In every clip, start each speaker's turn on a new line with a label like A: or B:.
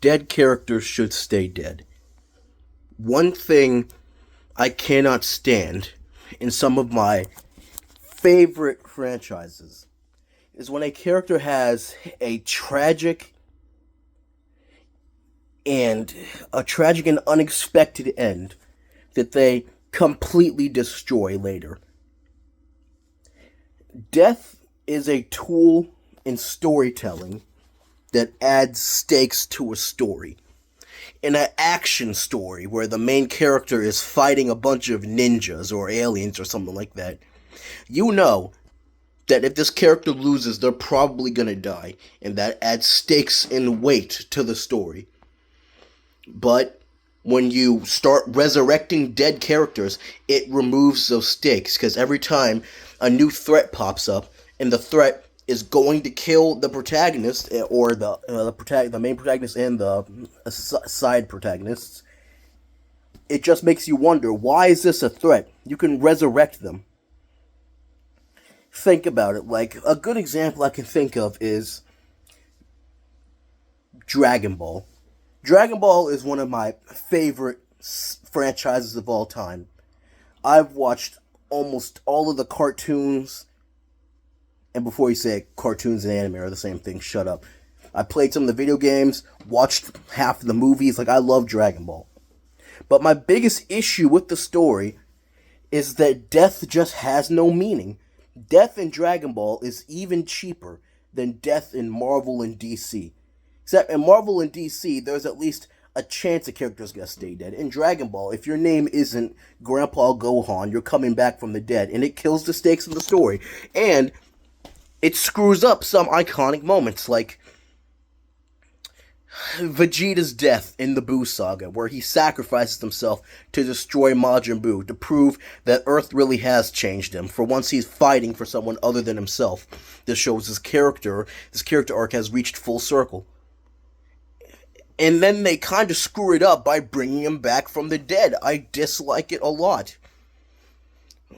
A: Dead characters should stay dead. One thing I cannot stand in some of my favorite franchises is when a character has and a tragic and unexpected end that they completely destroy later. Death is a tool in storytelling that adds stakes to a story. In an action story where the main character is fighting a bunch of ninjas or aliens or something like that, you know that if this character loses, they're probably gonna die, and that adds stakes and weight to the story. But when you start resurrecting dead characters, it removes those stakes, because every time a new threat pops up, and the threat is going to kill the protagonist or the main protagonist and the side protagonists, it just makes you wonder, why is this a threat? You can resurrect them. Think about it. Like, a good example I can think of is Dragon Ball. Dragon Ball is one of my favorite franchises of all time. I've watched almost all of the cartoons. And before you say it, cartoons and anime are the same thing, shut up. I played some of the video games, watched half of the movies. Like, I love Dragon Ball. But my biggest issue with the story is that death just has no meaning. Death in Dragon Ball is even cheaper than death in Marvel and DC. Except in Marvel and DC, there's at least a chance a character's gonna stay dead. In Dragon Ball, if your name isn't Grandpa Gohan, you're coming back from the dead, and it kills the stakes of the story. And it screws up some iconic moments, like Vegeta's death in the Buu saga, where he sacrifices himself to destroy Majin Buu, to prove that Earth really has changed him. For once he's fighting for someone other than himself. This shows his character arc has reached full circle. And then they kind of screw it up by bringing him back from the dead. I dislike it a lot.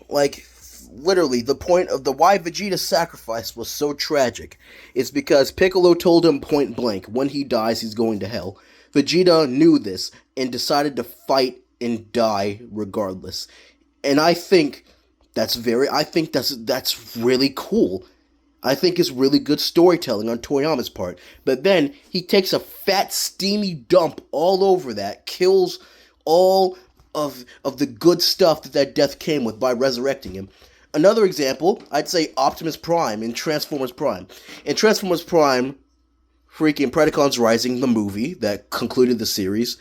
A: Like, literally, the point of the why Vegeta's sacrifice was so tragic is because Piccolo told him point blank, when he dies, he's going to hell. Vegeta knew this and decided to fight and die regardless. And I think that's really cool. I think it's really good storytelling on Toriyama's part. But then he takes a fat, steamy dump all over that, kills all of the good stuff that death came with by resurrecting him. Another example, I'd say Optimus Prime in Transformers Prime. In Transformers Prime, freaking Predacons Rising, the movie that concluded the series,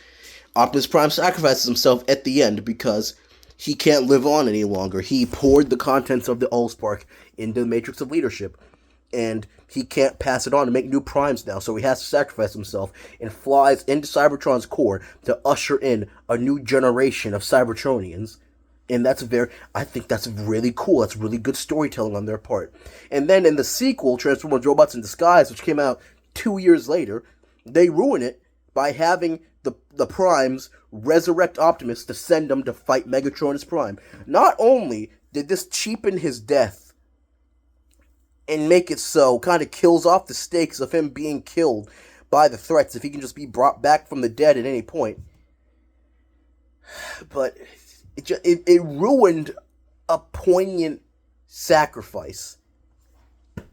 A: Optimus Prime sacrifices himself at the end because he can't live on any longer. He poured the contents of the Allspark into the Matrix of Leadership, and he can't pass it on to make new primes now, so he has to sacrifice himself and flies into Cybertron's core to usher in a new generation of Cybertronians. And I think that's really cool. That's really good storytelling on their part. And then in the sequel, Transformers Robots in Disguise, which came out 2 years later, they ruin it by having the Primes resurrect Optimus to send him to fight Megatron as Prime. Not only did this cheapen his death and make it so, kind of kills off the stakes of him being killed by the threats if he can just be brought back from the dead at any point, but it ruined a poignant sacrifice.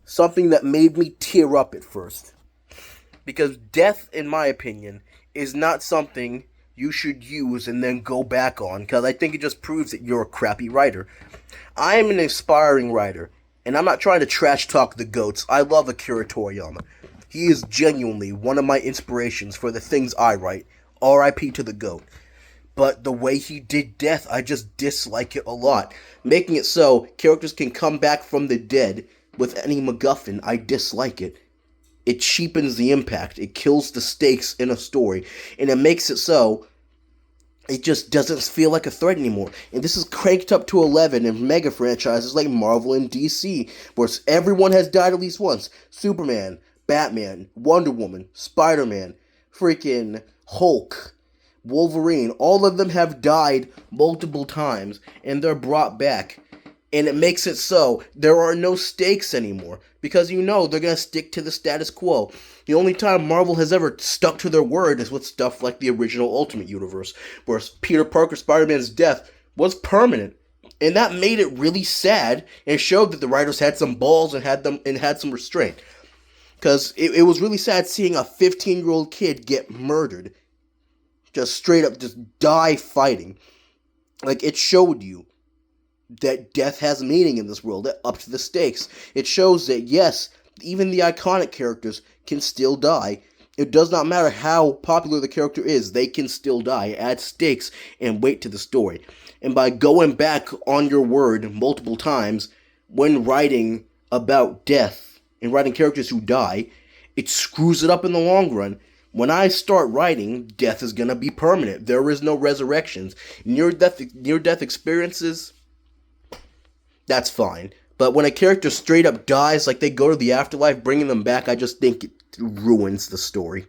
A: Something that made me tear up at first. Because death, in my opinion, is not something you should use and then go back on, because I think it just proves that you're a crappy writer. I am an aspiring writer, and I'm not trying to trash talk the GOATs. I love Akira Toriyama. He is genuinely one of my inspirations for the things I write. R.I.P. to the GOAT. But the way he did death, I just dislike it a lot. Making it so characters can come back from the dead with any MacGuffin, I dislike it. It cheapens the impact. It kills the stakes in a story. And it makes it so it just doesn't feel like a threat anymore. And this is cranked up to 11 in mega franchises like Marvel and DC, where everyone has died at least once. Superman, Batman, Wonder Woman, Spider-Man, freaking Hulk, Wolverine. All of them have died multiple times, and they're brought back. And it makes it so there are no stakes anymore because you know they're going to stick to the status quo. The only time Marvel has ever stuck to their word is with stuff like the original Ultimate Universe, where Peter Parker Spider-Man's death was permanent. And that made it really sad and showed that the writers had some balls and had some restraint. Because it was really sad seeing a 15-year-old kid get murdered. Just straight up just die fighting. Like, it showed you that death has meaning in this world, up to the stakes. It shows that, yes, even the iconic characters can still die. It does not matter how popular the character is, they can still die. Add stakes and weight to the story. And by going back on your word multiple times when writing about death and writing characters who die, it screws it up in the long run. When I start writing, death is going to be permanent. There is no resurrections. Near-death experiences, that's fine. But when a character straight up dies, like they go to the afterlife, bringing them back, I just think it ruins the story.